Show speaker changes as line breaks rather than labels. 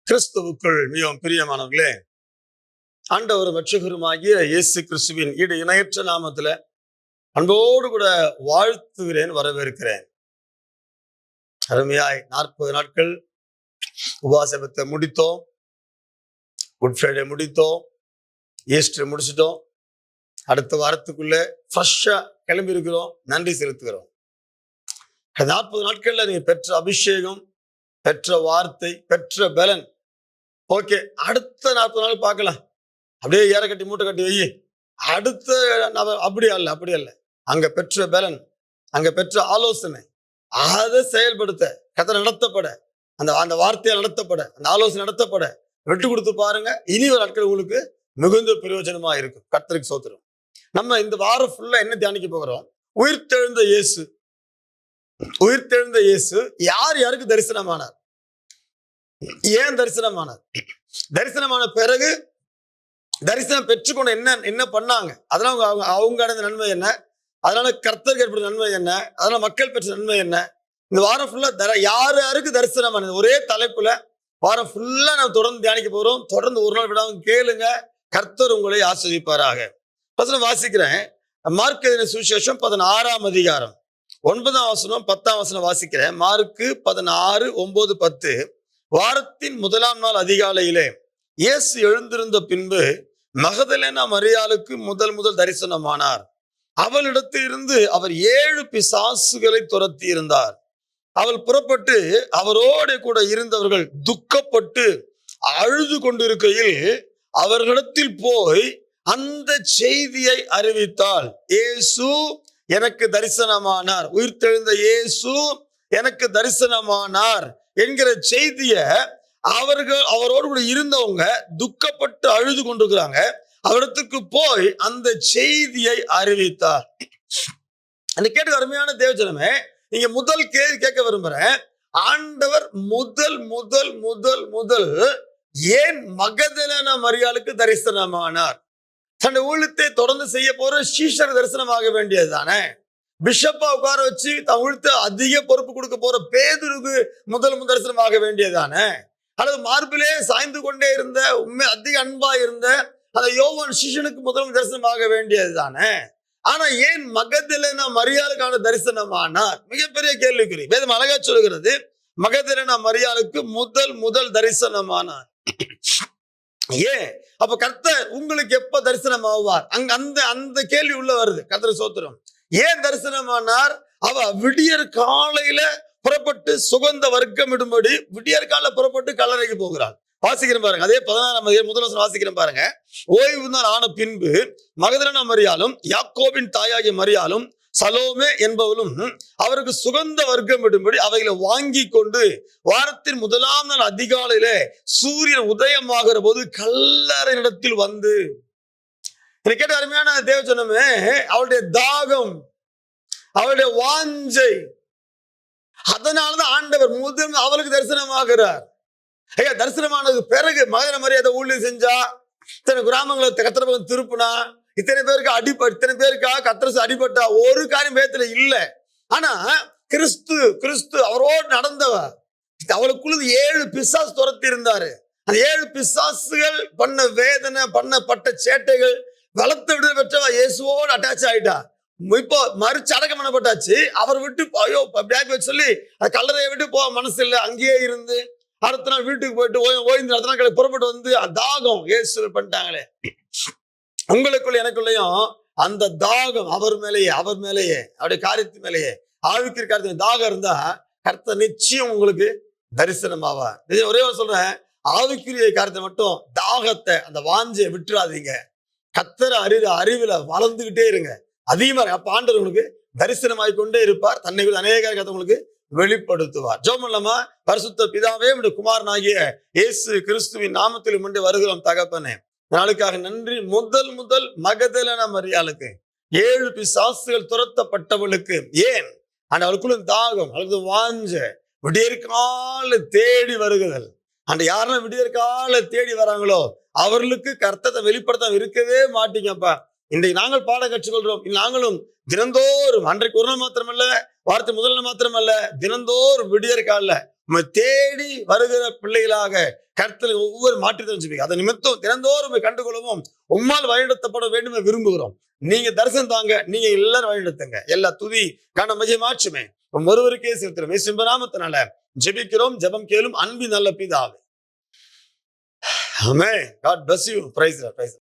கிறிஸ்துவுக்குள் மிகவும் பிரியமானவர்களே, ஆண்டவரும் இரட்சகருமாகிய இயேசு கிறிஸ்துவின் இணையற்ற நாமத்துல அன்போடு கூட வாழ்த்துகிறேன், வரவேற்கிறேன். அருமையாய் 40 நாட்கள் உபவாசத்தை முடித்தோம். குட் ஃப்ரைடே முடித்தோம், ஈஸ்டர் முடிச்சிட்டோம். அடுத்த வாரத்துக்குள்ள ஃப்ரெஷ்ஷா கிளம்பி இருக்கிறோம். நன்றி செலுத்துகிறோம். 40 நாட்கள்ல நீங்க பெற்ற அபிஷேகம், பெற்ற வார்த்தை, பெற்ற பலன், ஓகே, அடுத்த 40 நாள் பார்க்கலாம். அப்படியே ஏற கட்டி மூட்டை கட்டி வை. அடுத்த அப்படி அல்ல. அங்க பெற்ற பலன், அங்க பெற்ற ஆலோசனை, அதை செயல்படுத்த கர்த்தர் நடத்தப்பட, அந்த வார்த்தையால் நடத்தப்பட, அந்த ஆலோசனை நடத்தப்பட விட்டு கொடுத்து பாருங்க. இனி ஒரு நாட்கள் உங்களுக்கு மிகுந்த பிரயோஜனமா இருக்கும். கர்த்தருக்கு ஸ்தோத்திரம். நம்ம இந்த வாரம் ஃபுல்லா என்ன தியானிக்க போகிறோம்? உயிர்த்தெழுந்த இயேசு. உயிர்த்தெழுந்த இயேசு யார் யாருக்கு தரிசனமானார்? ஏன் தரிசனமானார்? தரிசனமான பிறகு தரிசனம் பெற்றுக்கொண்டு என்ன பண்ணாங்க? அதனால அவங்க அடைந்த நன்மை என்ன? அதனால கர்த்தருக்கு ஏற்பட்ட நன்மை என்ன? அதனால மக்கள் பெற்ற நன்மை என்ன? இந்த வாரம் ஃபுல்லா யார் யாருக்கு தரிசனமானது, ஒரே தலைப்புல வாரம் ஃபுல்லா நம்ம தொடர்ந்து தியானிக்க போறோம். தொடர்ந்து ஒரு நாள் விடாம கேளுங்க. கர்த்தர் உங்களை ஆசீர்வதிப்பாராக. வாசிக்கிறேன். மார்க் எழுதின சுவிசேஷம் 16ஆம் அதிகாரம் 9ஆம் வசனம் 10ஆம் வசனம் வாசிக்கிறேன். மார்க்கு 16, 9, 10. வாரத்தின் 1ஆம் நாள் அதிகாலையிலே இயேசு எழுந்திருந்த பின்பு மகதலேனா மரியாளுக்கு முதல் தரிசனமானார். அவளிடத்திலிருந்து அவர் 7 பிசாசுகளை துரத்தி இருந்தார். அவள் புறப்பட்டு அவரோடு கூட இருந்தவர்கள் துக்கப்பட்டு அழுது கொண்டிருக்கையில் அவர்களிடத்தில் போய் அந்த செய்தியை அறிவித்தாள். இயேசு எனக்கு தரிசனமானார், உயிர்த்தெழுந்த இயேசு எனக்கு தரிசனமானார் என்கிற செய்திய அவரோடு கூட இருந்தவங்க துக்கப்பட்டு அழுது கொண்டிருக்கிறாங்க. அவரிடத்துக்கு போய் அந்த செய்தியை அறிவித்தார். அந்த கேட்டு அருமையான தேவஜனமே, நீங்க முதல் கேள்வி கேட்க விரும்புறேன். ஆண்டவர் முதல் ஏன் மகதலேனா மரியாளுக்கு தரிசனமானார்? தன்னுடைய ஊழியத்தை தொடர்ந்து செய்ய போற சீஷர் தரிசனமாக வேண்டியது தானே? பிஷப்பா உட்கார வச்சு தன் ஊழியத்தை அதிக பொறுப்பு கொடுக்க போற பேதுருக்கு முதல் தரிசனமாக வேண்டியதானே? அல்லது மார்பிலே சாய்ந்து கொண்டே இருந்த உண்மை அதிக அன்பா இருந்த அந்த யோவான் சீஷனுக்கு முதல் தரிசனமாக வேண்டியது தானே? ஆனா ஏன் மகதலேனா மரியாளுக்கான தரிசனமானார்? மிகப்பெரிய கேள்விக்குறி. வேதம் அழகா சொல்கிறது, மகதலேனா மரியாளுக்கு முதல் தரிசனமானார். ஏன்? அப்ப கர்த்தர் உங்களுக்கு எப்ப தரிசனம் ஆவார்? அந்த கேள்வி உள்ள வருது. கர்த்தர் சோத்திரம். ஏன் தரிசனமானார்? அவ விடியற் காலையில புறப்பட்டு சுகந்த வர்க்கம் இடும்படி விடியற் கால புறப்பட்டு கல்லறைக்கு போகிறாள். வாசிக்கிறேன் பாருங்க. அதே 16ஆம் அதிகாரம் 1 வாசிக்கிறேன் பாருங்க. ஓய்வு நாள் ஆன பின்பு மகதலேனா மரியாளும் யாக்கோபின் தாயாகிய மரியாளும் சலோமே என்பவளும் அவருக்கு சுகந்த வர்க்கம் இடும்படி அவைகளை வாங்கி கொண்டு வாரத்தின் 1ஆம் நாள் அதிகாலையிலே சூரியன் உதயமாகிற போது கல்லறையிடத்தில் வந்து, கேட்ட அருமையான தேவஜனமே, அவளுடைய தாகம், அவளுடைய வாஞ்சை, அதனாலதான் ஆண்டவர் முதல் அவளுக்கு தரிசனமாகிறார். ஐயா, தரிசனமானது பிறகு மகதலேனா மரியாதை ஊழியம் செஞ்சா, இத்தனை கிராமங்களை கர்த்தர் திருப்பினா, இத்தனை பேருக்கா கர்த்தர் அடிபட்டா, ஒரு காரியம் வேதத்துல இல்ல. ஆனா கிறிஸ்து அவரோடு நடந்தவர். அவளுக்குள்ள 7 பிசாசு துரத்தி இருந்தாரு. அந்த 7 பிசாசுகள் பண்ண வேதனை, பண்ணப்பட்ட சேட்டைகள், வளர்த்த விடுதலை பெற்றவா இயேசுவோடு அட்டாச் ஆயிட்டா. இப்போ மறிச்சு அடக்கம் பண்ணப்பட்டாச்சு. அவர் விட்டு ஐயோ பேக் வச்சு சொல்லி அந்த கல்லறையை விட்டு போக மனசு இல்லை. அங்கேயே இருந்து அடுத்த நாள் வீட்டுக்கு போயிட்டு ஓய்ந்து அடுத்த நாள் புறப்பட்டு வந்து தாகம் இயேசு பண்ணிட்டாங்களே. உங்களுக்குள்ள எனக்குள்ளயும் அந்த தாகம் அவர் மேலேயே அவருடைய காரியத்து மேலேயே ஆவிக்கிற காரியத்து தாகம் இருந்தா கர்த்தர் நிச்சயம் உங்களுக்கு தரிசனம் ஆவார். ஒரே சொல்றேன், ஆவிக்குரிய காரியத்தை மட்டும் தாகத்தை, அந்த வாஞ்சையை விட்டுறாதீங்க. கர்த்தர் அறிவுல வளர்ந்துகிட்டே இருங்க, அதிகமா. அப்ப ஆண்டவர் உங்களுக்கு தரிசனமாய் கொண்டே இருப்பார். தன்னை அநேக காரியத்தை உங்களுக்கு வெளிப்படுத்துவார். ஜெபம் பண்ணலாமா? பரிசுத்த பிதாவே, உம்முடைய குமாரனாகிய இயேசு கிறிஸ்துவின் நாமத்தில் முன்னே வருகிறோம் தகப்பனே. நாளுக்காக நன்றி. முதல் மகதலேனா மரியாளுக்கு 7 பிசாசுகள் துரத்தப்பட்டவளுக்கு ஏன் அவளுக்குள்ள தாகம், அவளுக்கு வாஞ்ச, விடியற்கால தேடி வருகுதல். யாரெல்லாம் விடியற்கால தேடி வராங்களோ அவர்களுக்கு கர்த்தத்தை வெளிப்படுத்த இருக்கவே மாட்டீங்கப்பா. இன்றைக்கு நாங்கள் பாடம் கற்றுக்கொள்றோம். நாங்களும் தினந்தோறும், அன்றைக்கு ஒரு நாள் மாத்திரமல்ல, வாரத்தை முதல் நாள் மாத்திரமல்ல, தினந்தோறும் விடியற்கால உம்மை தேடி வருகிற பிள்ளைகளாக கர்த்தர் ஒவ்வொரு மாற்றத்தையும் வச்சுப்பீங்க. அதை நிமித்தம் தினந்தோறும் உம்மை கண்டுகொள்ளவும் உம்மால் வழிநடத்தப்பட வேண்டும் என்று விரும்புகிறோம். நீங்க தரிசனம் தாங்க, நீங்க எல்லாரும் வழிநடத்துங்க. எல்லா துதி கன மகிமை மாட்சிமை ஒருவருக்கே செலுத்துறோம். இயேசுவின் நாமத்தினால ஜெபிக்கிறோம். ஜெபம் கேளும் அன்பின் நல்ல பிதாவே. ஆமென். God bless you. Praise the Lord. Praise the Lord.